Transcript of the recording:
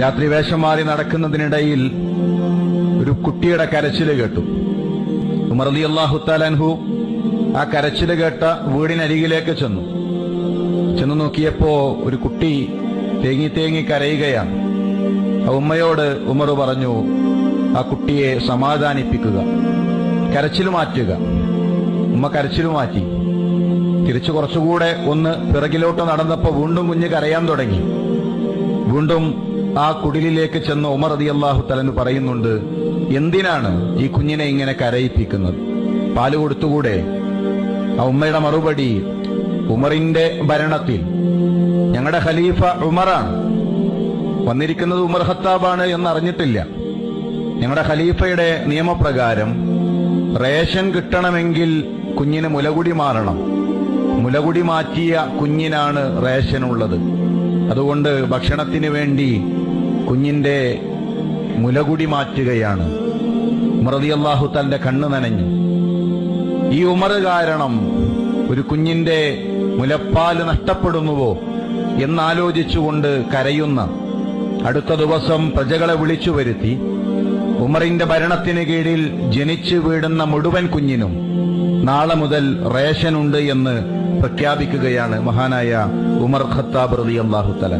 രാത്രി വേഷം മാറി നടക്കുന്നതിനിടയിൽ ഒരു കുട്ടിയുടെ കരച്ചില് കേട്ടു. ഉമർ റളിയല്ലാഹു തആല അൻഹു ആ കരച്ചില് കേട്ട വീടിനരികിലേക്ക് ചെന്നു നോക്കിയപ്പോ ഒരു കുട്ടി തേങ്ങി തേങ്ങി കരയുകയാണ്. ആ ഉമ്മയോട് ഉമർ പറഞ്ഞു, ആ കുട്ടിയെ സമാധാനിപ്പിക്കുക, കരച്ചിൽ മാറ്റുക. ഉമ്മ കരച്ചിൽ മാറ്റി. തിരിച്ചു കുറച്ചുകൂടെ ഒന്ന് പിറകിലോട്ട് നടന്നപ്പോ വീണ്ടും കുഞ്ഞ് കരയാൻ തുടങ്ങി. വീണ്ടും ആ കുടിലിലേക്ക് ചെന്ന് ഉമർ റളിയല്ലാഹു തആല അൻഹു പറയുന്നുണ്ട്, എന്തിനാണ് ഈ കുഞ്ഞിനെ ഇങ്ങനെ കരയിപ്പിക്കുന്നത്? പാല് കൊടുത്തുകൂടെ? ആ ഉമ്മയുടെ മറുപടി, ഉമറിന്റെ ഭരണത്തിൽ ഞങ്ങളുടെ ഖലീഫ ഉമറാണ്, വന്നിരിക്കുന്നത് ഉമർ ഖത്താബാണ് എന്നറിഞ്ഞിട്ടില്ല. ഞങ്ങളുടെ ഖലീഫയുടെ നിയമപ്രകാരം റേഷൻ കിട്ടണമെങ്കിൽ കുഞ്ഞിന് മുലകുടി മാറണം. മുലകുടി മാറ്റിയ കുഞ്ഞിനാണ് റേഷനുള്ളത്. അതുകൊണ്ട് ഭക്ഷണത്തിന് വേണ്ടി കുഞ്ഞിന്റെ മുലകുടി മാറ്റുകയാണ്. ഉമർ റളിയല്ലാഹു തആലയുടെ കണ്ണ് നനഞ്ഞു. ഈ ഉമർ കാരണം ഒരു കുഞ്ഞിന്റെ മുലപ്പാൽ നഷ്ടപ്പെടുന്നുവോ എന്നാലോചിച്ചുകൊണ്ട് കരയുന്ന, അടുത്ത ദിവസം പ്രജകളെ വിളിച്ചു വരുത്തി ഉമറിന്റെ ഭരണത്തിന് കീഴിൽ ജനിച്ചു വീഴുന്ന മുഴുവൻ കുഞ്ഞിനും നാളെ മുതൽ റേഷനുണ്ട് എന്ന് പ്രഖ്യാപിക്കുകയാണ് മഹാനായ ഉമർ ഖത്താബ് റളിയല്ലാഹു തആല.